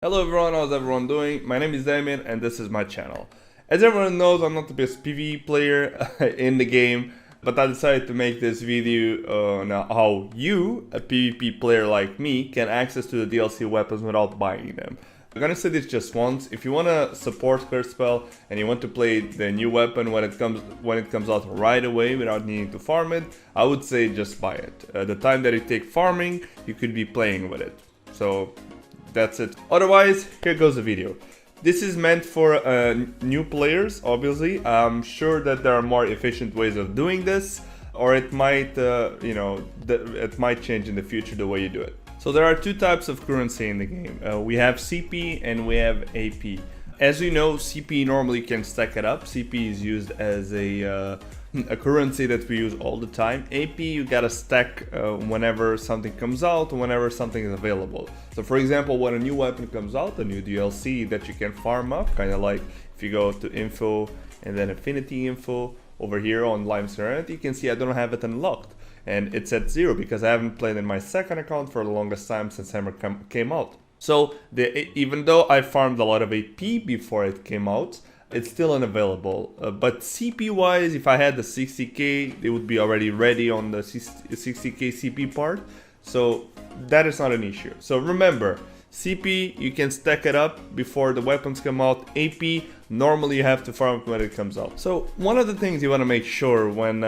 Hello everyone, how's everyone doing? My name is Damien and this is my channel. As everyone knows, I'm not the best PvE player in the game, but I decided to make this video on how you, a PvP player like me, can access to the DLC weapons without buying them. I'm gonna say this just once. If you wanna support Kurtzpel and you want to play the new weapon when it comes out right away without needing to farm it, I would say just buy it. The time that it takes farming, you could be playing with it. So that's it. Otherwise, here goes the video. This is meant for new players, obviously. I'm sure that there are more efficient ways of doing this, or it might, it might change in the future the way you do it. So there are two types of currency in the game. We have CP and we have AP. As you know, CP normally can stack it up. CP is used as a currency that we use all the time. AP you gotta stack whenever something comes out, whenever something is available. So for example, when a new weapon comes out, a new DLC that you can farm up, kind of like if you go to info and then affinity info over here on Lime Serenity, you can see I don't have it unlocked and it's at 0 because I haven't played in my second account for the longest time since Hammer came out. So even though I farmed a lot of AP before it came out, it's still unavailable. But CP wise, if I had the 60k, they would be already ready on the 60k CP part. So that is not an issue. So remember, CP, you can stack it up before the weapons come out. AP, normally you have to farm when it comes out. So one of the things you want to make sure when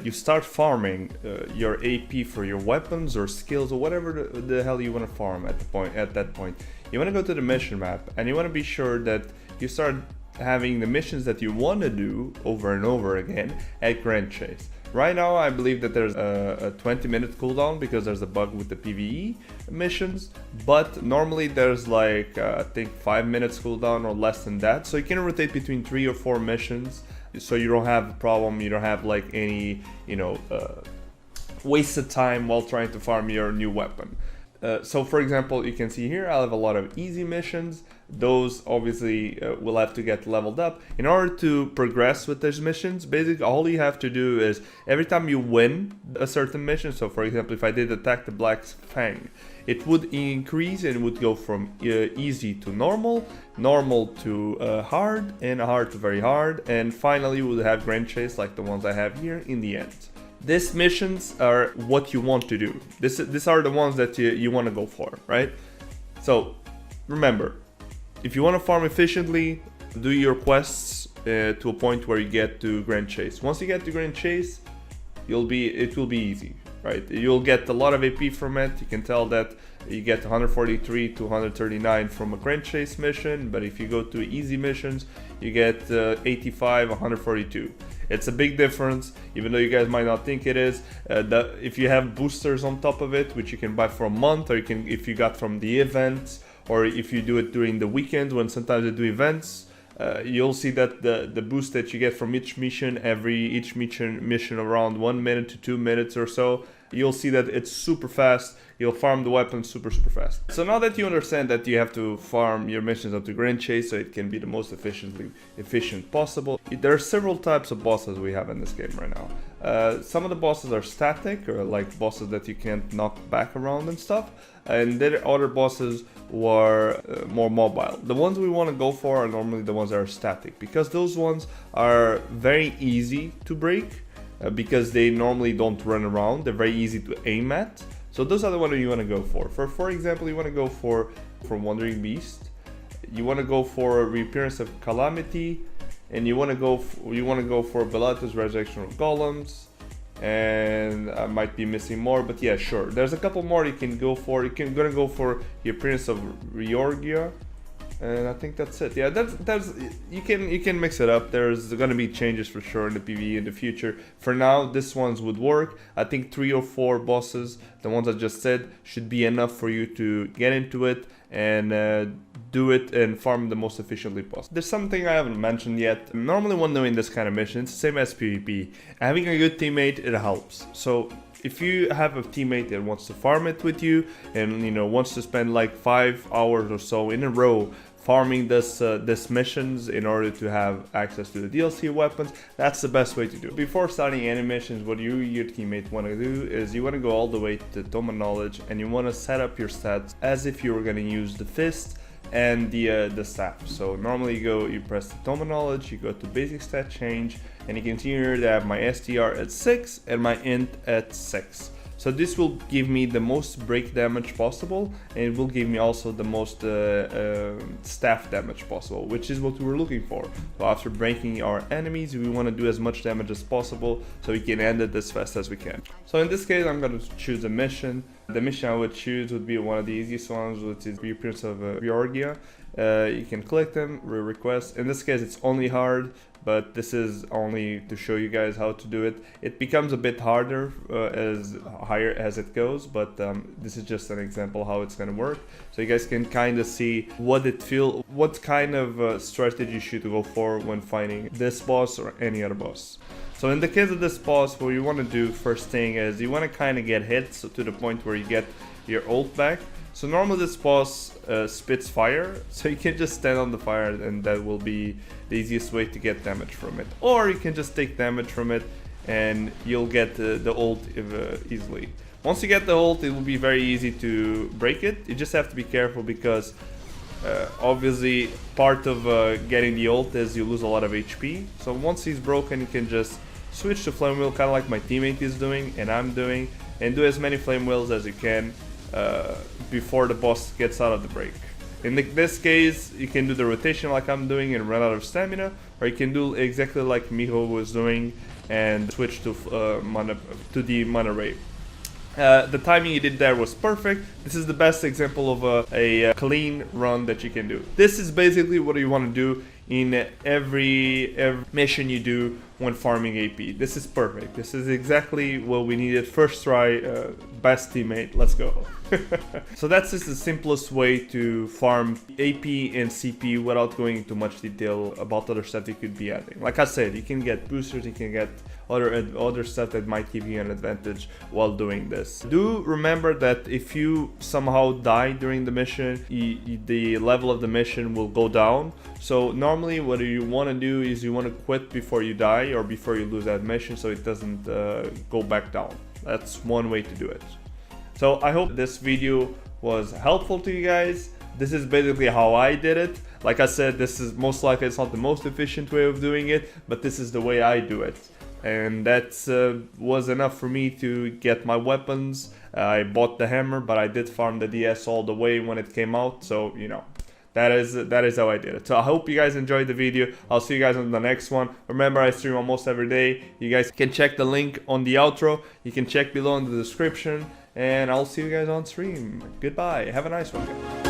you start farming your AP for your weapons or skills or whatever the hell you want to farm at that point, you want to go to the mission map and you want to be sure that you start having the missions that you want to do over and over again at Grand Chase. Right now I believe that there's a 20-minute cooldown because there's a bug with the PvE missions, but normally there's like I think 5 minutes cooldown or less than that, so you can rotate between 3 or 4 missions, so you don't have a problem, you don't have like any wasted time while trying to farm your new weapon. So for example, you can see here I have a lot of easy missions. Those obviously will have to get leveled up. In order to progress with those missions, basically all you have to do is every time you win a certain mission, so for example if I did attack the Black Fang, it would increase and would go from easy to normal, normal to hard, and hard to very hard, and finally we would have Grand Chase like the ones I have here in the end. These missions are what you want to do. These are the ones that you want to go for, right? So remember, if you want to farm efficiently, do your quests to a point where you get to Grand Chase. Once you get to Grand Chase, it will be easy, right? You'll get a lot of AP from it. You can tell that you get 143 to 139 from a Grand Chase mission, but if you go to easy missions, you get 85, 142. It's a big difference, even though you guys might not think it is. If you have boosters on top of it, which you can buy for a month, or you can, if you got from the events, or if you do it during the weekend when sometimes they do events, you'll see that the boost that you get from each mission around 1 minute to 2 minutes or so, you'll see that it's super fast. You'll farm the weapon super fast. So now that you understand that you have to farm your missions up to Grand Chase so it can be the most efficient possible, there are several types of bosses we have in this game right now. Some of the bosses are static, or like bosses that you can't knock back around and stuff, and then other bosses were more mobile. The ones we want to go for are normally the ones that are static, because those ones are very easy to break, because they normally don't run around. They're very easy to aim at. So those are the ones you want to go for. For example, you want to go for Wandering Beast. You want to go for Reappearance of Calamity, and you want to go for Bellator's Resurrection of Golems. And I might be missing more, but yeah, sure. There's a couple more you can go for. Gonna go for the Appearance of Riorgia, and I think that's it. Yeah, that's you can mix it up. There's gonna be changes for sure in the PvE in the future. For now, this ones would work. I think 3 or 4 bosses, the ones I just said, should be enough for you to get into it and do it and farm the most efficiently possible. There's something I haven't mentioned yet. Normally when doing this kind of mission, it's the same as PvP. Having a good teammate, it helps. So if you have a teammate that wants to farm it with you and wants to spend like 5 hours or so in a row farming this missions in order to have access to the DLC weapons, that's the best way to do it. Before starting any missions, what you and your teammate want to do is you want to go all the way to Tome of Knowledge and you want to set up your stats as if you were going to use the fist and the staff. So normally you press the tome of knowledge, you go to basic stat change, and you can see here that I have my STR at 6 and my int at 6. So this will give me the most break damage possible, and it will give me also the most staff damage possible, which is what we were looking for. So after breaking our enemies, we want to do as much damage as possible so we can end it as fast as we can. So in this case, I'm going to choose a mission. The mission I would choose would be one of the easiest ones, which is Blueprints of Georgia. You can click them, request. In this case, it's only hard, but this is only to show you guys how to do it. It becomes a bit harder as higher as it goes, but this is just an example how it's gonna work. So you guys can kind of see what kind of strategy should go for when fighting this boss or any other boss. So in the case of this boss, what you want to do first thing is you want to kind of get hit, so to the point where you get your ult back. So normally this boss spits fire, so you can just stand on the fire and that will be the easiest way to get damage from it. Or you can just take damage from it and you'll get the ult easily. Once you get the ult, it will be very easy to break it. You just have to be careful because obviously part of getting the ult is you lose a lot of HP. So once he's broken, you can just switch to flame wheel, kind of like my teammate is doing and I'm doing, and do as many flame wheels as you can before the boss gets out of the break. In this case, you can do the rotation like I'm doing and run out of stamina, or you can do exactly like Miho was doing and switch to the mana ray. The timing you did there was perfect. This is the best example of a clean run that you can do. This is basically what you want to do in every mission you do when farming AP. This is perfect. This is exactly what we needed. First try, best teammate, let's go. So that's just the simplest way to farm AP and CP without going into much detail about other stuff you could be adding. Like I said, you can get boosters, you can get other stuff that might give you an advantage while doing this. Do remember that if you somehow die during the mission, the level of the mission will go down. So normally what you want to do is you want to quit before you die or before you lose that mission, so it doesn't go back down. That's one way to do it. So I hope this video was helpful to you guys. This is basically how I did it. Like I said, this is most likely it's not the most efficient way of doing it, but this is the way I do it. And that was enough for me to get my weapons. I bought the hammer, but I did farm the DS all the way when it came out. So, you know, that is how I did it. So I hope you guys enjoyed the video. I'll see you guys on the next one. Remember, I stream almost every day. You guys can check the link on the outro. You can check below in the description. And I'll see you guys on stream. Goodbye. Have a nice one.